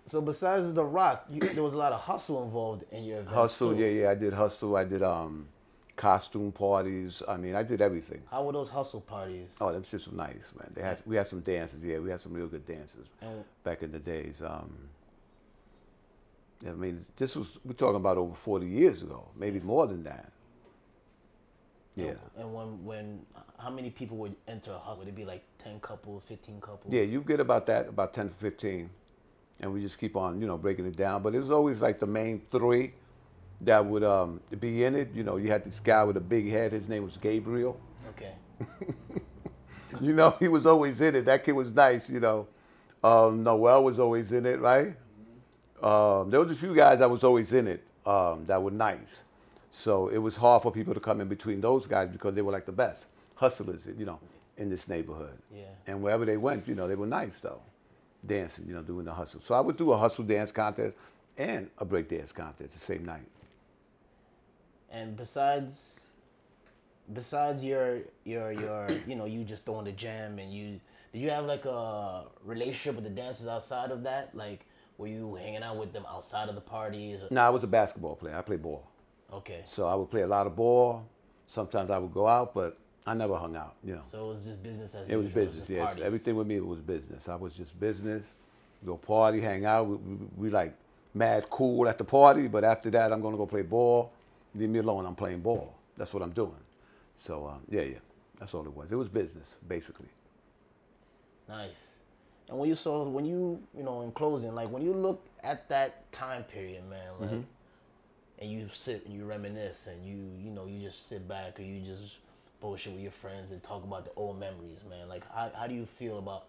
So besides the rock, there was a lot of hustle involved in your events Hustle, too. yeah, I did hustle. I did costume parties. I mean, I did everything. How were those hustle parties? Oh, them shits were nice, man. We had some dances. Yeah, we had some real good dances And back in the days. I mean, we're talking about over 40 years ago, maybe more than that. Yeah. and when how many people would enter a hustle? Would it be like 10 couples, 15 couples? Yeah, you get about that, about 10 to 15. And we just keep on, breaking it down. But it was always like the main three that would be in it. You had this guy with a big head. His name was Gabriel. Okay. He was always in it. That kid was nice, Noel was always in it, right? There was a few guys that was always in it that were nice. So it was hard for people to come in between those guys because they were like the best hustlers, in this neighborhood. Yeah. And wherever they went, they were nice though, dancing, doing the hustle. So I would do a hustle dance contest and a break dance contest the same night. And besides your you just throwing the jam and did you have like a relationship with the dancers outside of that? Like, were you hanging out with them outside of the parties? No, I was a basketball player. I played ball. Okay. So I would play a lot of ball. Sometimes I would go out, but I never hung out, So it was just business as It usual. was business, yes. Parties. Everything with me was business. I was just business. Go party, hang out. We like mad cool at the party, but after that, I'm going to go play ball. Leave me alone. I'm playing ball. That's what I'm doing. So, yeah. That's all it was. It was business, basically. Nice. And when you in closing, like when you look at that time period, man, like, and you sit and you reminisce and you just sit back or you just bullshit with your friends and talk about the old memories, man. Like, how do you feel about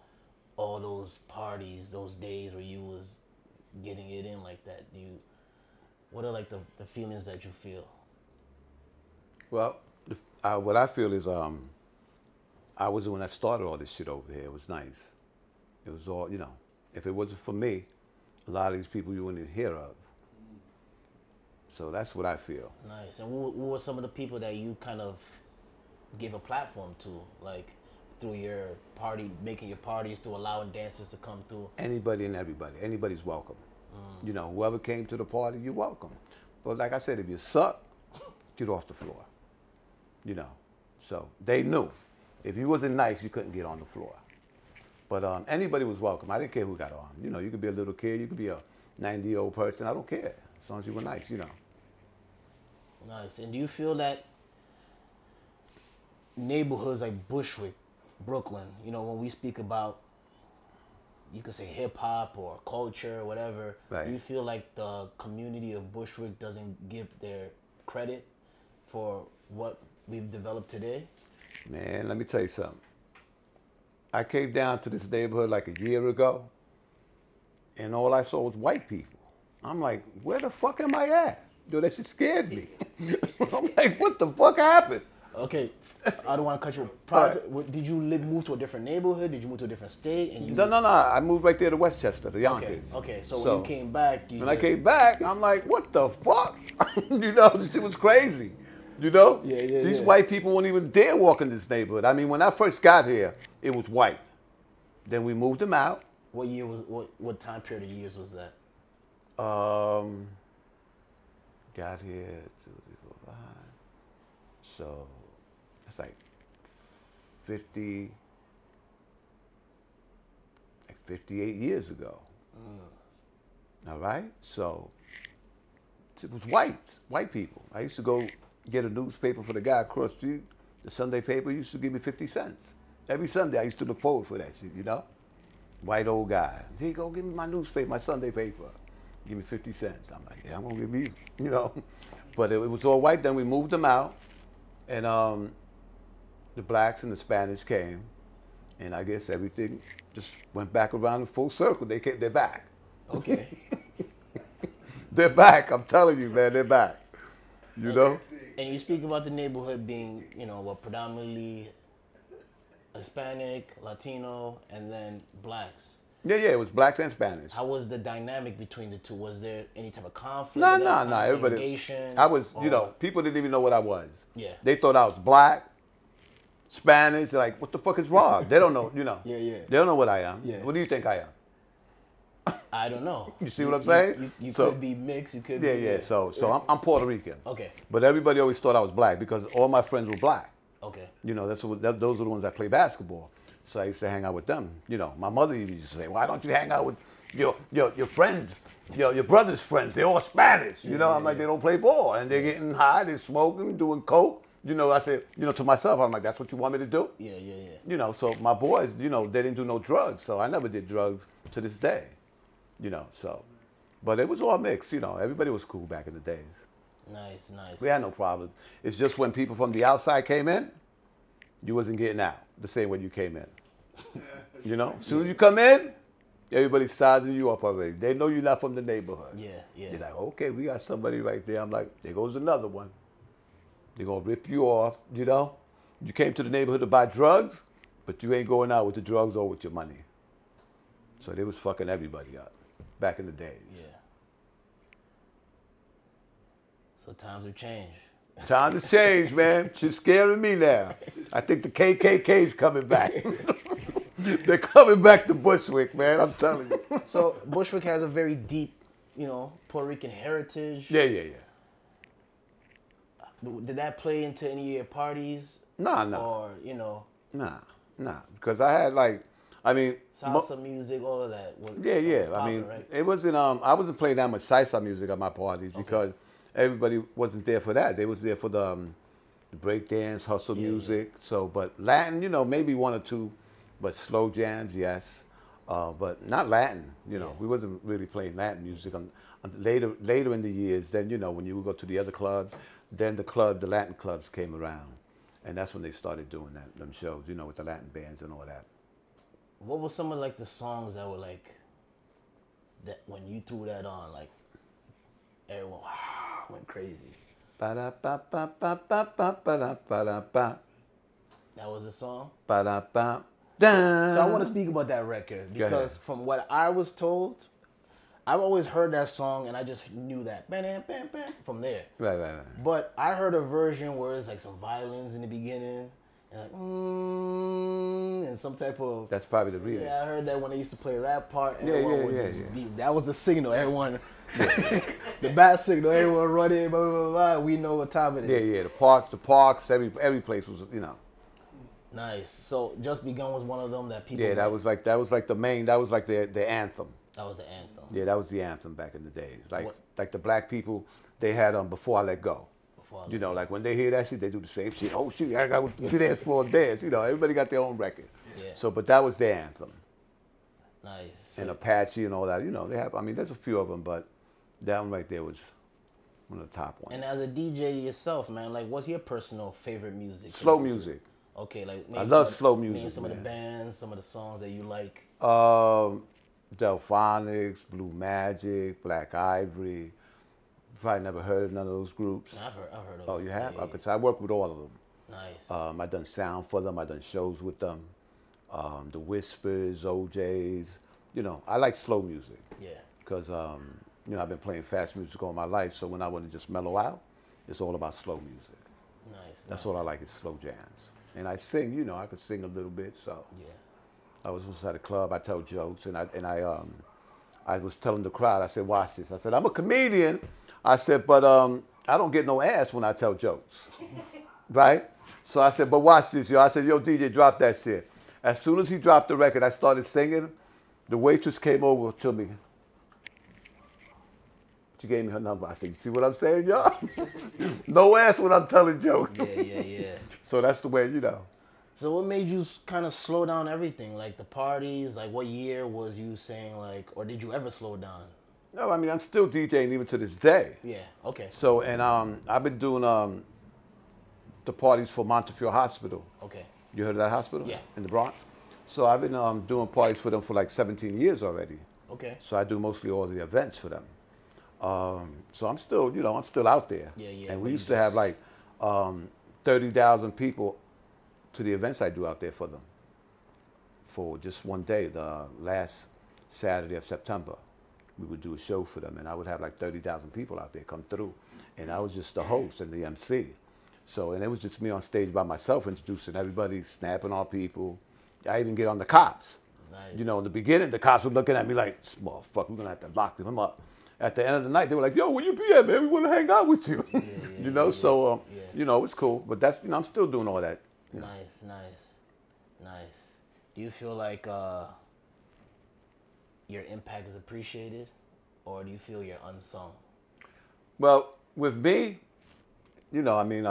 all those parties, those days where you was getting it in like that? What are like the feelings that you feel? Well, what I feel is I was the one that started all this shit over here. It was nice. It was all, if it wasn't for me, a lot of these people you wouldn't hear of. So that's what I feel. Nice. And who were some of the people that you kind of gave a platform to, like through your party, making your parties, through allowing dancers to come through? Anybody and everybody. Anybody's welcome. Whoever came to the party, you're welcome. But like I said, if you suck, get off the floor. So they knew. If you wasn't nice, you couldn't get on the floor. But anybody was welcome. I didn't care who got on. You could be a little kid, you could be a 90-year-old person. I don't care, as long as you were nice, Nice. And do you feel that neighborhoods like Bushwick, Brooklyn, when we speak about, you could say hip hop or culture or whatever, right. Do you feel like the community of Bushwick doesn't give their credit for what we've developed today? Man, let me tell you something. I came down to this neighborhood like a year ago, and all I saw was white people. I'm like, where the fuck am I at? Dude, that shit scared me. I'm like, what the fuck happened? Okay, I don't want to cut you. Did you move to a different neighborhood? Did you move to a different state? And No. I moved right there to Westchester, the Yonkers. Okay. So when you came back, when I came back, I'm like, what the fuck? This shit was crazy. Yeah. These white people won't even dare walk in this neighborhood. I mean, when I first got here, it was white. Then we moved them out. What year was what time period of years was that? Got here 2, 3, 4, 5. So it's like 58 years ago. All right? So it was white people. I used to go get a newspaper for the guy across the street. The Sunday paper used to give me 50 cents. Every Sunday I used to look forward for that shit, White old guy. Here you go, give me my newspaper, my Sunday paper. Give me 50 cents. I'm like, yeah, I'm gonna give you, But it was all white. Then we moved them out, and the blacks and the Spanish came, and I guess everything just went back around in full circle. They're back. Okay. They're back. I'm telling you, man, they're back. And you speak about the neighborhood being, predominantly Hispanic, Latino, and then blacks. Yeah, it was blacks and Spanish. How was the dynamic between the two? Was there any type of conflict? No. Everybody. I was, people didn't even know what I was. Yeah. They thought I was black, Spanish. They're like, what the fuck is Rob? They don't know, Yeah. They don't know what I am. Yeah. What do you think I am? I don't know. You see what I'm saying? You So- could be mixed. You could Yeah, be. yeah. So I'm Puerto Rican. Okay. But everybody always thought I was black because all my friends were black. Okay. You know, those are the ones that play basketball. So I used to hang out with them. You know, my mother used to say, "Why don't you hang out with your friends, your brother's friends? They're all Spanish." You know, I'm like, they don't play ball and they're getting high, they're smoking, doing coke. You know, I said, to myself, I'm like, that's what you want me to do? Yeah, yeah, yeah. You know, so my boys, they didn't do no drugs. So I never did drugs to this day. You know, so, but it was all mixed. You know, everybody was cool back in the days. Nice, nice. We had no problem. It's just when people from the outside came in, you wasn't getting out the same way you came in. You know, as soon as you come in, everybody's sizing you up already. They know you're not from the neighborhood. Yeah, yeah. They're like, okay, we got somebody right there. I'm like, there goes another one. They're going to rip you off, you know. You came to the neighborhood to buy drugs, but you ain't going out with the drugs or with your money. So they was fucking everybody up back in the days. Yeah. So times have changed. Time to change, man. She's scaring me now. I think the KKK's coming back. They're coming back to Bushwick, man. I'm telling you. So Bushwick has a very deep, Puerto Rican heritage. Yeah, yeah, yeah. Did that play into any of your parties? Nah. Or, Nah. Because I had salsa music, all of that. Was yeah. popping, right? It wasn't. I wasn't playing that much salsa music at my parties because everybody wasn't there for that. They was there for the break dance, hustle music. Yeah. So, but Latin, maybe one or two, but slow jams, yes. But not Latin. We wasn't really playing Latin music. Later in the years, then when you would go to the other clubs, then the Latin clubs came around, and that's when they started doing them shows, with the Latin bands and all that. What were some of the songs that were that when you threw that on, everyone went crazy? Ba-da-ba-ba-ba-ba-ba-ba-ba. That was a song? Ba-da-ba. So I want to speak about that record because from what I was told, I've always heard that song and I just knew that from there. Right. But I heard a version where it's some violins in the beginning and and some type of. That's probably the remix. Yeah, I heard that when they used to play that part. Yeah. That was the signal. Everyone, the bat signal. Everyone running. Blah, blah, blah, blah. We know what time it is. Yeah. The parks. Every place was. Nice. So Just Begun was one of them that people. Yeah, that was like the main. That was like the anthem. That was the anthem. Yeah, that was the anthem back in the days. Like the black people, they had Before I Let Go. Like when they hear that shit, they do the same shit. Oh shit, I got to dance for a dance. Everybody got their own record. Yeah. So, but that was their anthem. Nice. And Apache and all that. They have. There's a few of them, but that one right there was one of the top ones. And as a DJ yourself, man, what's your personal favorite music? Slow music. Okay, I love slow music. Name some of the bands, some of the songs that you like. Delphonics, Blue Magic, Black Ivory. You probably never heard of none of those groups. No, I've heard of them. Oh, you have? Yeah. Okay, so I work with all of them. Nice. I've done sound for them. I've done shows with them. The Whispers, OJs. I like slow music. Yeah. Because, I've been playing fast music all my life. So when I want to just mellow out, it's all about slow music. Nice. That's all I like is slow jams. And I sing, I could sing a little bit. So yeah. I was at a club. I tell jokes, and I was telling the crowd. I said, "Watch this." I said, "I'm a comedian." I said, "But I don't get no ass when I tell jokes, right?" So I said, "But watch this, yo." I said, "Yo, DJ, drop that shit." As soon as he dropped the record, I started singing. The waitress came over to me. She gave me her number. I said, "You see what I'm saying, y'all? No ass when I'm telling jokes." Yeah. So that's the way, So what made you kind of slow down everything? Like the parties, what year was you saying or did you ever slow down? No, I'm still DJing even to this day. Yeah, okay. So, and I've been doing the parties for Montefiore Hospital. Okay. You heard of that hospital? Yeah. In the Bronx? So I've been doing parties for them for 17 years already. Okay. So I do mostly all the events for them. So I'm still, I'm still out there. Yeah. And we used to have 30,000 people to the events I do out there for them. For just one day, the last Saturday of September, we would do a show for them, and I would have 30,000 people out there come through, and I was just the host and the MC. So, and it was just me on stage by myself, introducing everybody, snapping on people. I even get on the cops. Nice. You know, in the beginning, the cops were looking at me like, motherfucker, we're going to have to lock them up. At the end of the night, they were like, yo, where you be at, man? We want to hang out with you. You know, so, you know, it's cool. But that's, you know, I'm still doing all that. You know. Nice. Do you feel like your impact is appreciated, or do you feel you're unsung? Well, with me, you know, I mean,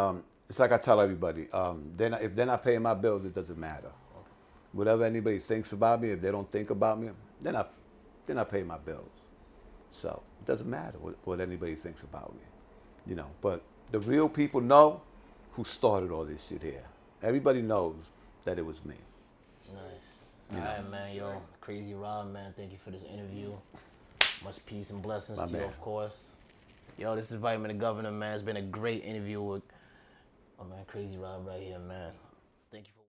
it's like I tell everybody, if they're not paying my bills, it doesn't matter. Okay. Whatever anybody thinks about me, if they don't think about me, they're not paying my bills. So it doesn't matter what anybody thinks about me, you know. But the real people know who started all this shit here. Everybody knows that it was me. Nice. All right, man. Yo, Krazy Rob, man. Thank you for this interview. Much peace and blessings to you, of course. Yo, this is Vitamin the Governor, man. It's been a great interview with my man Krazy Rob right here, man.